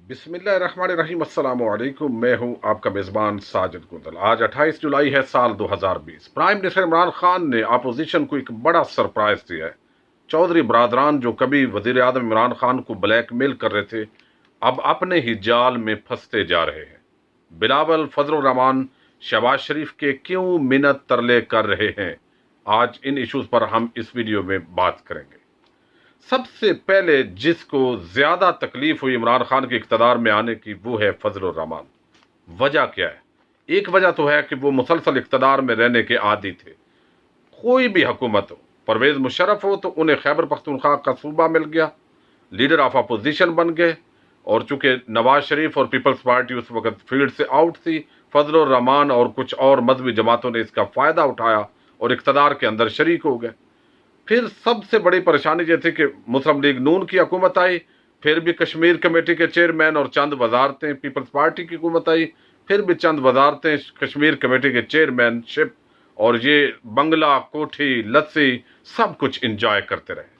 बिस्मिल्लाहिर्रहमानिर्रहीम। अस्सलाम वालेकुम। मैं हूं आपका मेज़बान साजिद गोंदल। आज 28 जुलाई है साल 2020। प्राइम मिनिस्टर इमरान खान ने अपोजिशन को एक बड़ा सरप्राइज दिया है। चौधरी बरादरान जो कभी वजीर आज़म इमरान खान को ब्लैकमेल कर रहे थे, अब अपने ही जाल में फंसते जा रहे हैं। बिलावल, फजल रहमान, शहबाज शरीफ के क्यों मिन्नत तरले कर रहे हैं, आज इन इश्यूज पर हम इस वीडियो में बात करेंगे। सबसे पहले जिसको ज्यादा तकलीफ हुई इमरान खान के इख्तदार में आने की, वो है फजल रहमान। वजह क्या है? एक वजह तो है कि वो मुसलसल इख्तदार में रहने के आदी थे। कोई भी हुकूमत हो, परवेज मुशर्रफ हो तो उन्हें खैबर पख्तूनख्वा का सूबा मिल गया, लीडर ऑफ अपोजिशन बन गए। और चूंकि नवाज शरीफ और पीपल्स पार्टी उस वक्त फील्ड से आउट थी, फजल रहमान और कुछ और मजहबी जमातों ने इसका फायदा उठाया और इख्तदार के अंदर शरीक हो गए। फिर सबसे बड़ी परेशानी ये थी कि मुस्लिम लीग नून की हुकूमत आई, फिर भी कश्मीर कमेटी के चेयरमैन और चंद वजारतें, पीपल्स पार्टी की हुकूमत आई, फिर भी चंद वजारतें, कश्मीर कमेटी के चेयरमैनशिप, और ये बंगला, कोठी, लस्सी सब कुछ इंजॉय करते रहे।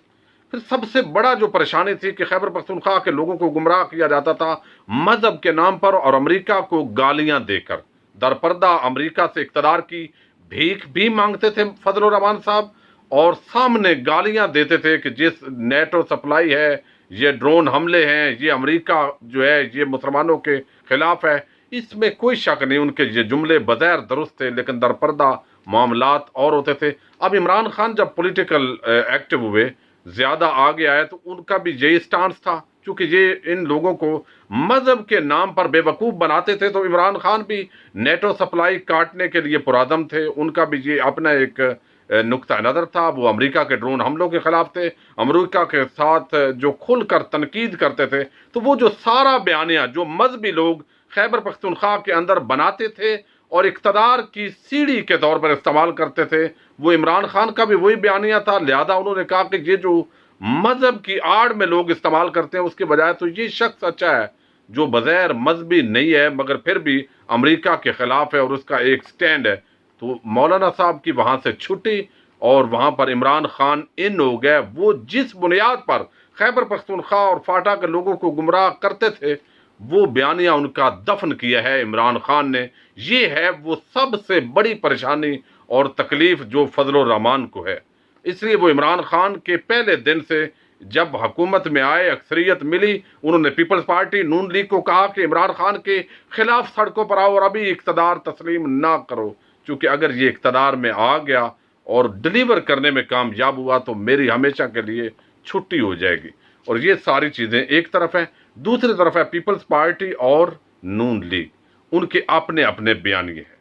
फिर सबसे बड़ा जो परेशानी थी कि खैबर पख्तूनख्वा के लोगों को गुमराह किया जाता था मजहब के नाम पर और अमेरिका को गालियां देकर। दरपर्दा अमेरिका से इख्तदार की भीख भी मांगते थे फजल रहमान साहब, और सामने गालियां देते थे कि जिस नेटो सप्लाई है, ये ड्रोन हमले हैं, ये अमेरिका जो है ये मुसलमानों के खिलाफ है। इसमें कोई शक नहीं, उनके ये जुमले बज़ैर दुरुस्त थे, लेकिन दरपर्दा मामलात और होते थे। अब इमरान खान जब पॉलिटिकल एक्टिव हुए, ज्यादा आगे आए, तो उनका भी यही स्टांस था। क्योंकि ये इन लोगों को मजहब के नाम पर बेवकूफ बनाते थे, तो इमरान खान भी नेटो सप्लाई काटने के लिए पुरादम थे। उनका भी ये अपना एक नुक्ता नज़र था। वो अमेरिका के ड्रोन हमलों के खिलाफ थे, अमेरिका के साथ जो खुलकर तनकीद करते थे। तो वो जो सारा बयानिया जो मजहबी लोग खैबर पख्तूनख्वा के अंदर बनाते थे और इक़्तिदार की सीढ़ी के तौर पर इस्तेमाल करते थे, वो इमरान खान का भी वही बयानिया था। लिहाजा उन्होंने कहा कि ये जो मजहब की आड़ में लोग इस्तेमाल करते हैं, उसके बजाय तो ये शख्स अच्छा है जो बगैर मजहबी नहीं है मगर फिर भी अमेरिका के खिलाफ है और उसका एक स्टैंड है। तो मौलाना साहब की वहां से छुट्टी और वहां पर इमरान खान इन हो गए। वो जिस बुनियाद पर खैबर पख्तूनख्वा और फाटा के लोगों को गुमराह करते थे, वो बयानिया उनका दफन किया है इमरान खान ने। ये है वो सबसे बड़ी परेशानी और तकलीफ जो फजल रहमान को है। इसलिए वो इमरान खान के पहले दिन से जब हुकूमत में आए, अक्सरियत मिली, उन्होंने पीपल्स पार्टी नून लीग को कहा कि इमरान खान के खिलाफ सड़कों पर आओ और अभी इक़्तिदार तस्लीम ना करो, क्योंकि अगर ये इक़्तिदार में आ गया और डिलीवर करने में कामयाब हुआ तो मेरी हमेशा के लिए छुट्टी हो जाएगी। और ये सारी चीज़ें एक तरफ हैं। दूसरी तरफ है पीपल्स पार्टी और नून लीग, उनके अपने अपने बयानिए हैं।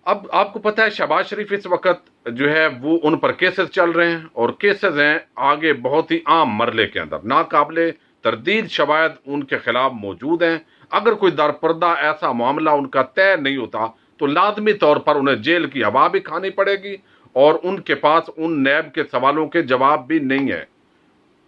अब आपको पता है शहबाज शरीफ इस वक्त जो है वो उन पर केसेस चल रहे हैं, और केसेस हैं आगे बहुत ही आम मरले के अंदर, नाकाबिले तरदीद शवायद उनके खिलाफ मौजूद हैं। अगर कोई दरपर्दा ऐसा मामला उनका तय नहीं होता तो लाजमी तौर पर उन्हें जेल की हवा भी खानी पड़ेगी, और उनके पास उन नैब के सवालों के जवाब भी नहीं है।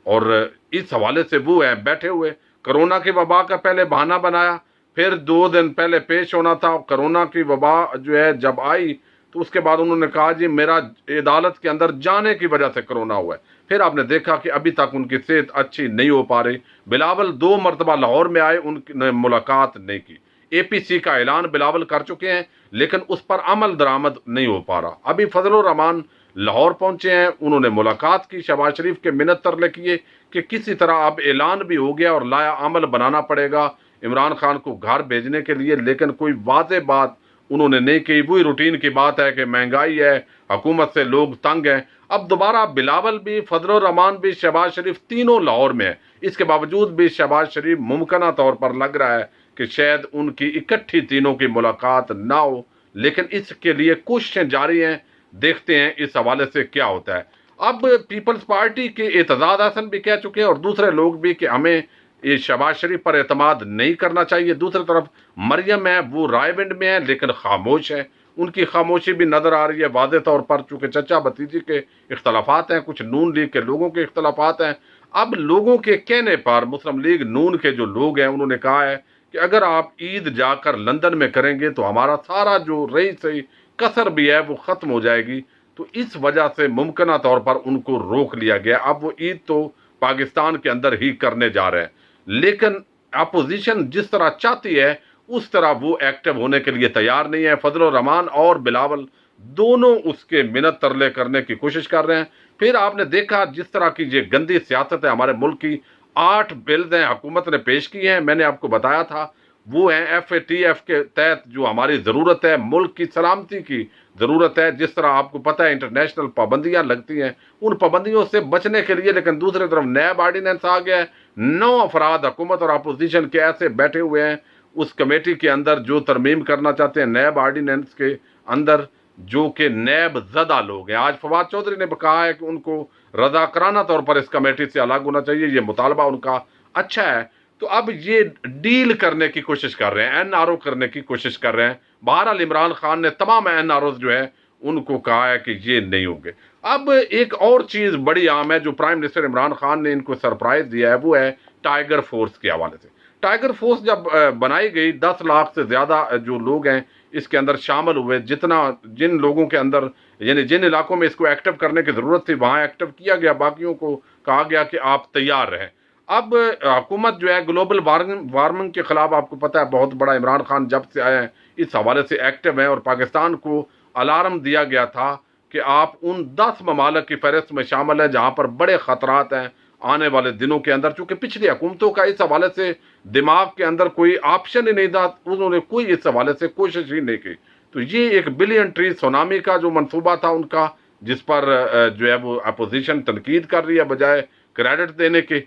और इस हवाले से वो है बैठे हुए। कोरोना की वबा का पहले बहाना बनाया, फिर 2 दिन पहले पेश होना था। कोरोना की वबा जो है जब आई तो उसके बाद उन्होंने कहा जी मेरा अदालत के अंदर जाने की वजह से कोरोना हुआ है। फिर आपने देखा कि अभी तक उनकी सेहत अच्छी नहीं हो पा रही। बिलावल 2 मरतबा लाहौर में आए, उनने मुलाकात नहीं की। APC का ऐलान बिलावल कर चुके हैं, लेकिन उस पर अमल दरामद नहीं हो पा रहा। अभी फजल रहमान लाहौर पहुंचे हैं, उन्होंने मुलाकात की, शहबाज शरीफ के मिन्नत तरले किए कि किसी तरह अब ऐलान भी हो गया और लाया अमल बनाना पड़ेगा इमरान खान को घर भेजने के लिए, लेकिन कोई वाज़ेह बात उन्होंने नहीं की। वही रूटीन की बात है कि महंगाई है, हुकूमत से लोग तंग हैं। अब दोबारा बिलावल भी, फजल रहमान भी, शहबाज शरीफ तीनों लाहौर में है। इसके बावजूद भी शहबाज शरीफ मुमकिन तौर पर लग रहा है कि शायद उनकी इकट्ठी तीनों की मुलाकात ना हो, लेकिन इसके लिए कोशिशें जारी हैं। देखते हैं इस हवाले से क्या होता है। अब पीपल्स पार्टी के एतजाज हसन भी कह चुके हैं और दूसरे लोग भी कि हमें ये शहबाज शरीफ पर एतमाद नहीं करना चाहिए। दूसरी तरफ मरियम है, वो रायविंड में है लेकिन खामोश है। उनकी खामोशी भी नजर आ रही है वाज़ेह तौर पर, चूंकि चचा भतीजी के इख्तलाफात हैं, कुछ नून लीग के लोगों के इख्तलाफात हैं। अब लोगों के कहने पर मुस्लिम लीग नून के जो लोग हैं उन्होंने कहा है कि अगर आप ईद जाकर लंदन में करेंगे तो हमारा सारा जो रही सही कसर भी है वो ख़त्म हो जाएगी। तो इस वजह से मुमकिन तौर पर उनको रोक लिया गया। अब वो ईद तो पाकिस्तान के अंदर ही करने जा रहे हैं, लेकिन अपोजिशन जिस तरह चाहती है उस तरह वो एक्टिव होने के लिए तैयार नहीं है। फजल रहमान और बिलावल दोनों उसके मिन्नत तरले करने की कोशिश कर रहे हैं। फिर आपने देखा जिस तरह की ये गंदी सियासत है हमारे मुल्क की, 8 बिल्स हैं हुकूमत ने पेश की हैं, मैंने आपको बताया था वो हैं FATF के तहत जो हमारी ज़रूरत है, मुल्क की सलामती की ज़रूरत है। जिस तरह आपको पता है इंटरनेशनल पाबंदियां लगती हैं, उन पाबंदियों से बचने के लिए, लेकिन दूसरी तरफ नैब आर्डीनेंस आ गया है। 9 अफराद हुकूमत और अपोजिशन के ऐसे बैठे हुए हैं उस कमेटी के अंदर जो तरमीम करना चाहते हैं नैब आर्डीनेंस के अंदर, जो कि नैब ज़दा लोग हैं। आज फवाद चौधरी ने कहा है कि उनको रज़ाकराना तौर पर इस कमेटी से अलग होना चाहिए, ये मुतालबा उनका अच्छा है। तो अब ये डील करने की कोशिश कर रहे हैं, NRO करने की कोशिश कर रहे हैं। बहरहाल इमरान खान ने तमाम NROs जो है उनको कहा है कि ये नहीं होंगे। अब एक और चीज़ बड़ी आम है जो प्राइम मिनिस्टर इमरान खान ने इनको सरप्राइज दिया है, वो है टाइगर फोर्स के हवाले से। टाइगर फोर्स जब बनाई गई, 10 लाख से ज़्यादा जो लोग हैं इसके अंदर शामिल हुए। जिन लोगों के अंदर यानी जिन इलाकों में इसको एक्टिव करने की ज़रूरत थी वहाँ एक्टिव किया गया, बाकियों को कहा गया कि आप तैयार रहें। अब हुकूमत जो है ग्लोबल वार्मिंग के खिलाफ, आपको पता है बहुत बड़ा इमरान खान जब से आए हैं इस हवाले से एक्टिव हैं, और पाकिस्तान को अलार्म दिया गया था कि आप उन 10 ममालिक की फहरिस्त में शामिल हैं जहाँ पर बड़े ख़तरात हैं आने वाले दिनों के अंदर। चूँकि पिछली हुकूमतों का इस हवाले से दिमाग के अंदर कोई ऑप्शन ही नहीं था, उन्होंने कोई इस हवाले से कोशिश ही नहीं की। तो ये 1 बिलियन ट्री सुनामी का जो मनसूबा था उनका, जिस पर जो है वो अपोजिशन तनकीद कर रही है बजाय क्रेडिट देने के,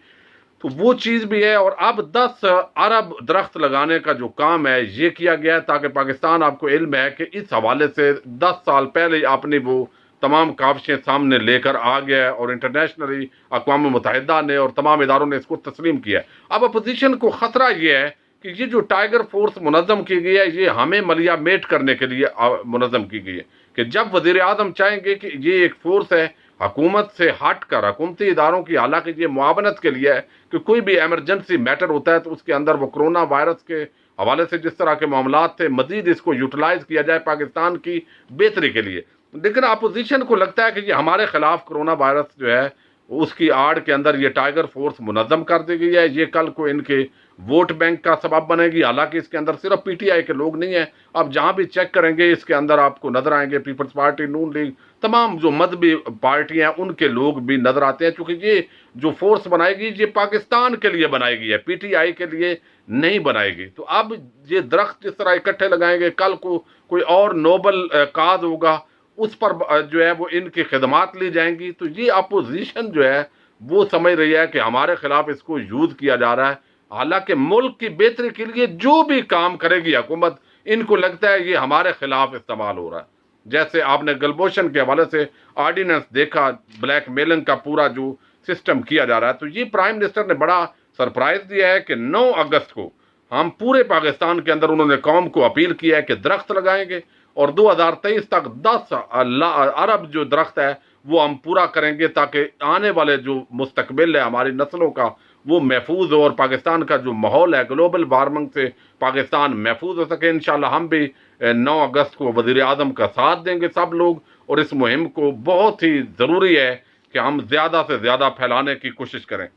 तो वो चीज़ भी है। और अब 10 अरब दरख्त लगाने का जो काम है ये किया गया है, ताकि पाकिस्तान, आपको इल्म है कि इस हवाले से 10 साल पहले आपने वो तमाम काविशें सामने लेकर आ गया है और इंटरनेशनली अक़वाम मुत्तहिदा ने और तमाम इदारों ने इसको तस्लीम किया है। अब अपोजिशन को ख़तरा ये है कि ये जो टाइगर फोर्स मुनज़्ज़म की गई है ये हमें मलिया मेट करने के लिए मुनज़्ज़म की गई है, कि जब वज़ीर आज़म चाहेंगे कि ये एक फोर्स है हुकूमत से हट कर हुकूमती इदारों की, हालांकि ये मुआवनत के लिए है कि कोई भी एमरजेंसी मैटर होता है तो उसके अंदर वो कोरोना वायरस के हवाले से जिस तरह के मामलात थे मजीद इसको यूटिलाइज किया जाए पाकिस्तान की बेहतरी के लिए। लेकिन अपोजिशन को लगता है कि ये हमारे खिलाफ कोरोना वायरस जो है उसकी आड़ के अंदर ये टाइगर फोर्स मुनज़्ज़म कर दी गई है, ये कल को इनके वोट बैंक का सबब बनेगी। हालांकि इसके अंदर सिर्फ PTI के लोग नहीं हैं, आप जहां भी चेक करेंगे इसके अंदर आपको नजर आएंगे पीपल्स पार्टी, नून लीग, तमाम जो मजहबी पार्टियां उनके लोग भी नजर आते हैं। क्योंकि ये जो फोर्स बनाएगी ये पाकिस्तान के लिए बनाएगी है, PTI के लिए नहीं बनाएगी। तो अब ये दरख्त जिस तरह इकट्ठे लगाएंगे, कल को कोई और नोबल काज होगा उस पर जो है वो इनकी खिदमात ली जाएंगी। तो ये अपोजिशन जो है वो समझ रही है कि हमारे खिलाफ इसको यूज किया जा रहा है। हालांकि मुल्क की बेहतरी के लिए जो भी काम करेगी हुकूमत, इनको लगता है ये हमारे खिलाफ इस्तेमाल हो रहा है। जैसे आपने गलबोशन के हवाले से ऑर्डिनेंस देखा, ब्लैक मेलिंग का पूरा जो सिस्टम किया जा रहा है, तो ये प्राइम मिनिस्टर ने बड़ा सरप्राइज दिया है कि 9 अगस्त को हम पूरे पाकिस्तान के अंदर, उन्होंने कौम को अपील किया है कि दरख्त लगाएंगे और 2023 तक 10 अरब जो दरख्त है वो हम पूरा करेंगे, ताकि आने वाले जो मुस्तकबिल है हमारी नस्लों का वो महफूज हो और पाकिस्तान का जो माहौल है ग्लोबल वार्मिंग से पाकिस्तान महफूज हो सके। इंशाल्लाह हम भी 9 अगस्त को वज़ीर आज़म का साथ देंगे सब लोग, और इस मुहिम को बहुत ही ज़रूरी है कि हम ज़्यादा से ज़्यादा फैलाने की कोशिश करें।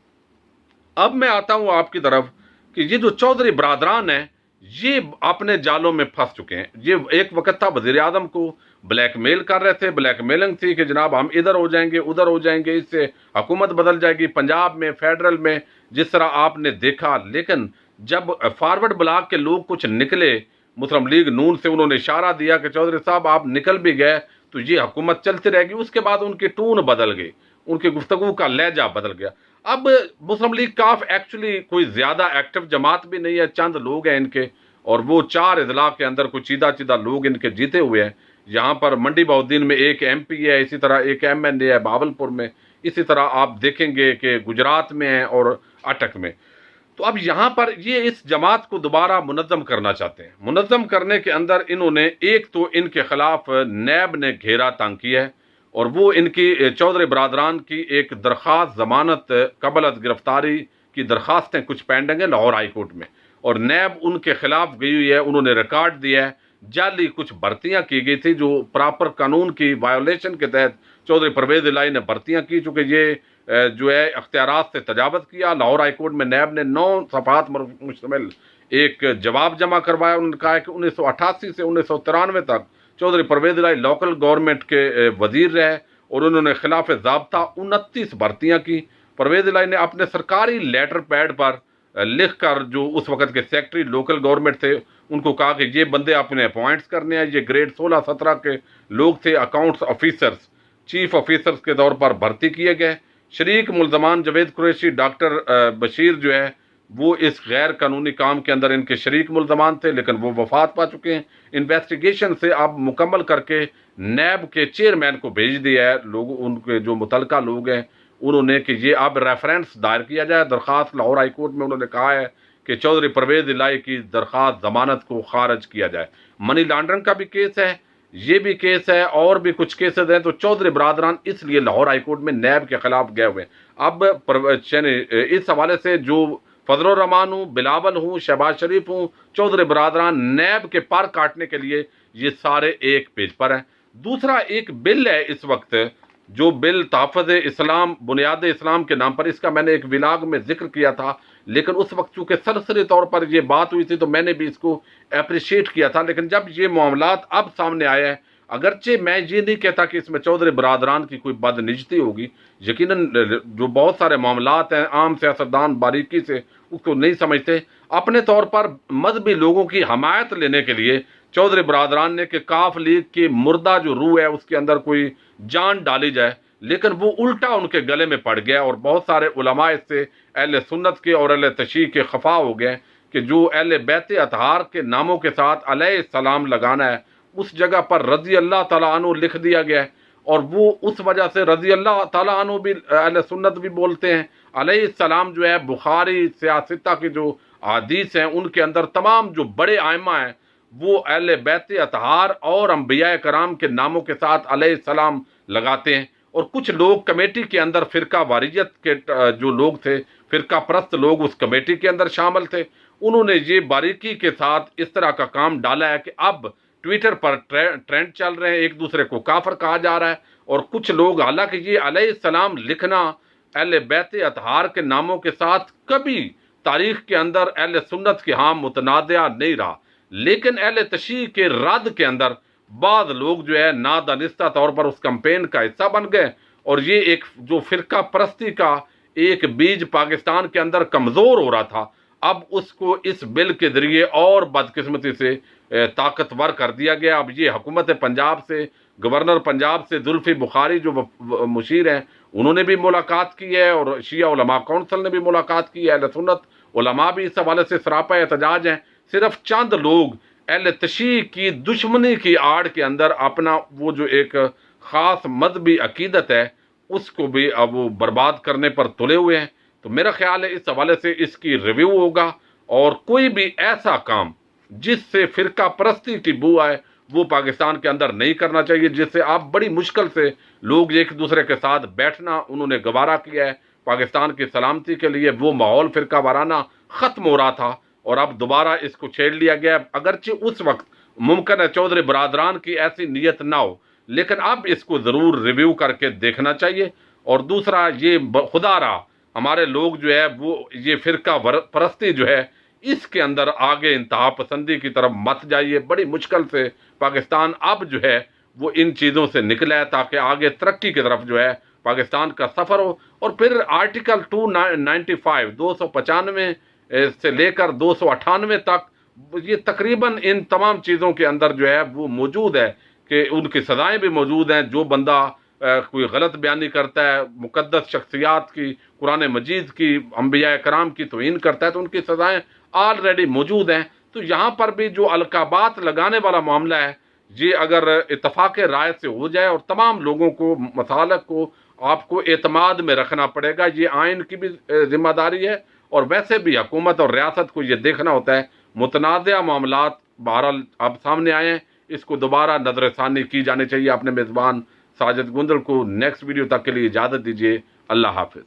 अब मैं आता हूँ आपकी तरफ कि ये जो चौधरी बरादरान है ये अपने जालों में फंस चुके हैं। ये एक वक्त था वज़ीर आज़म को ब्लैकमेल कर रहे थे, ब्लैकमेलिंग थी कि जनाब हम इधर हो जाएंगे उधर हो जाएंगे, इससे हुकूमत बदल जाएगी पंजाब में, फेडरल में, जिस तरह आपने देखा। लेकिन जब फॉरवर्ड ब्लॉक के लोग कुछ निकले मुस्लिम लीग नून से, उन्होंने इशारा दिया कि चौधरी साहब आप निकल भी गए तो ये हुकूमत चलती रहेगी। उसके बाद उनकी टून बदल गई, उनकी गुफ्तगू का लहजा बदल गया। अब मुस्लिम लीग काफ एक्चुअली कोई ज़्यादा एक्टिव जमात भी नहीं है, चंद लोग हैं इनके, और वो 4 अजला के अंदर कुछ सीधा लोग इनके जीते हुए हैं। यहाँ पर मंडी बहाउद्दीन में एक MP है, इसी तरह एक MNA है बावलपुर में, इसी तरह आप देखेंगे कि गुजरात में है और अटक में। तो अब यहाँ पर ये इस जमात को दोबारा मुनज़्ज़म करना चाहते हैं। मुनज़्ज़म करने के अंदर इन्होंने एक तो इनके खिलाफ नैब ने घेरा तंग किया है, और वो इनकी चौधरी बरादरान की एक दरख्वास्त ज़मानत कबल गिरफ्तारी की दरख्वास्तें कुछ पेंडिंग है लाहौर हाई कोर्ट में, और नैब उनके खिलाफ गई हुई है। उन्होंने रिकॉर्ड दिया है जाली कुछ भर्तियां की गई थी जो प्रॉपर कानून की वायोलेशन के तहत चौधरी परवेज इलाही ने भर्तियां की, चूँकि ये जो है अख्तियारात से तजावज़ किया। लाहौर हाई कोर्ट में नैब ने 9 सफ़हात मुश्तमिल एक जवाब जमा करवाया। उन्होंने कहा है कि 1988 से 1993 तक चौधरी परवेज़ इलाही लोकल गवर्नमेंट के वजीर रहे और उन्होंने खिलाफ ज़ाब्ता 29 भर्तियाँ की। परवेज़ इलाही ने अपने सरकारी लेटर पैड पर लिख कर जो उस वक़्त के सेक्रेटरी लोकल गवर्नमेंट थे उनको कहा कि ये बंदे अपने अपॉइंट्स करने हैं। ये ग्रेड 16-17 के लोग थे। अकाउंट्स ऑफिसर्स, चीफ ऑफिसर्स के तौर पर भर्ती किए गए। शरीक मुल्ज़मान जावेद कुरैशी, डॉक्टर बशीर जो है वो इस गैर कानूनी काम के अंदर इनके शरीक मुल्ज़मान थे, लेकिन वो वफात पा चुके हैं। इन्वेस्टिगेशन से अब मुकम्मल करके नैब के चेयरमैन को भेज दिया है। लोग उनके जो मुतलका लोग हैं उन्होंने कि ये अब रेफरेंस दायर किया जाए दरख्वास्त। लाहौर हाई कोर्ट में उन्होंने कहा है कि चौधरी परवेज़ इलाही की दरख्वास्त जमानत को खारिज किया जाए। मनी लॉन्ड्रिंग का भी केस है, ये भी केस है और भी कुछ केसेस हैं। तो चौधरी बरादरान इसलिए लाहौर हाई कोर्ट में नैब के खिलाफ गए हुए हैं। अब इस हवाले से जो फजल रहमान हूँ, बिलावल हूँ, शहबाज शरीफ हूँ, चौधरी बरादरान नैब के पर काटने के लिए ये सारे एक पेज पर हैं। दूसरा एक बिल है इस वक्त, जो बिल तहफ़्फ़ुज़ इस्लाम बुनियाद इस्लाम के नाम पर, इसका मैंने एक विलाग में जिक्र किया था, लेकिन उस वक्त चूँकि सरसरी तौर पर ये बात हुई थी तो मैंने भी इसको अप्रिशिएट किया था। लेकिन जब ये मामलात अब सामने आए हैं, अगरचे मैं ये नहीं कहता कि इसमें चौधरी बरादरान की कोई बदनिजती होगी, यकीनन जो बहुत सारे मामलात हैं आम सियासतदान बारीकी से उसको नहीं समझते। अपने तौर पर मजहबी लोगों की हमायत लेने के लिए चौधरी बरादरान ने कि काफ लीग की मुर्दा जो रूह है उसके अंदर कोई जान डाली जाए, लेकिन वो उल्टा उनके गले में पड़ गया और बहुत सारे उलमा इससे अहले सुन्नत के और अहले तशय्युअ के खफा हो गए कि जो अहले बैत अतहार के नामों के साथ अलैहिस्सलाम लगाना है उस जगह पर रज़ी अल्लाह ताला अन्हु लिख दिया गया है, और वो उस वजह से रज़ी अल्लाह ताला अन्हु भी अहले सुन्नत भी बोलते हैं। अलैहिस्सलाम जो है बुखारी सियासता की जो हदीस हैं उनके अंदर तमाम जो बड़े आइमा हैं वो अहले बैत अतहार और अंबिया कराम के नामों के साथ अलैहिस्सलाम लगाते हैं। और कुछ लोग कमेटी के अंदर फ़िरका वारियत के जो लोग थे, फ़िरका परस्त लोग उस कमेटी के अंदर शामिल थे, उन्होंने ये बारीकी के साथ इस तरह का काम डाला है कि अब ट्विटर पर ट्रेंड चल रहे हैं, एक दूसरे को काफर कहा जा रहा है। और कुछ लोग, हालांकि ये अलैहिस्सलाम लिखना अहले बैत अतहार के नामों के साथ कभी तारीख के अंदर अहले सुन्नत के यहाँ मुतनाज़ा नहीं रहा, लेकिन अहले तशय्युअ के रद्द के अंदर बाद लोग जो है नादानिस्ता तौर पर उस कैंपेन का हिस्सा बन गए और ये एक जो फ़िरका परस्ती का एक बीज पाकिस्तान के अंदर कमज़ोर हो रहा था, अब उसको इस बिल के ज़रिए और बदकिस्मती से ताकतवर कर दिया गया। अब ये हुकूमत पंजाब से, गवर्नर पंजाब से जुल्फ़ी बुखारी जो मुशीर हैं उन्होंने भी मुलाकात की है और शिया उलमा कौंसिल ने भी मुलाकात की है। अहले सुन्नत उलमा भी इस हवाले से सरापा एहतजाज हैं। सिर्फ चंद लोग अहले तशय्युअ की दुश्मनी की आड़ के अंदर अपना वो जो एक ख़ास मजहबी अकीदत है उसको भी अब वो बर्बाद करने पर तुले हुए हैं। तो मेरा ख्याल है इस हवाले से इसकी रिव्यू होगा और कोई भी ऐसा काम जिससे फ़िरका परस्ती की बू आए वो पाकिस्तान के अंदर नहीं करना चाहिए, जिससे आप बड़ी मुश्किल से लोग एक दूसरे के साथ बैठना उन्होंने गवारा किया है। पाकिस्तान की सलामती के लिए वो माहौल फ़िरका वाराना ख़त्म हो रहा था और अब दोबारा इसको छेड़ लिया गया। अगरचे उस वक्त मुमकिन है चौधरी बरादरान की ऐसी नीयत ना हो, लेकिन अब इसको ज़रूर रिव्यू करके देखना चाहिए। और दूसरा ये खुदारा हमारे लोग जो है वो ये फ़िरका परस्ती जो है इसके अंदर आगे इंतहा पसंदी की तरफ मत जाइए। बड़ी मुश्किल से पाकिस्तान अब जो है वो इन चीज़ों से निकला है ताकि आगे तरक्की की तरफ जो है पाकिस्तान का सफ़र हो। और फिर आर्टिकल 295 295 से लेकर 298 तक ये तकरीबन इन तमाम चीज़ों के अंदर जो है वो मौजूद है कि उनकी सज़ाएँ भी मौजूद हैं। जो बंदा कोई गलत बयानी करता है, मुक़द्दस शख्सियात की, कुरान मजीद की, अंबिया कराम की तौहीन करता है तो उनकी सज़ाएँ ऑलरेडी मौजूद हैं। तो यहाँ पर भी जो अलकाबात लगाने वाला मामला है ये अगर इत्तफाक़ राय से हो जाए और तमाम लोगों को मसालक को आपको एतमाद में रखना पड़ेगा, ये आइन की भी ज़िम्मेदारी है और वैसे भी हुकूमत और रियासत को ये देखना होता है। मुतनाज़ा मामलात बहरहाल अब सामने आए हैं, इसको दोबारा नज़रसानी की जानी चाहिए। अपने मेज़बान साजिद गुंदल को नेक्स्ट वीडियो तक के लिए इजाज़त दीजिए। अल्लाह हाफ़िज़।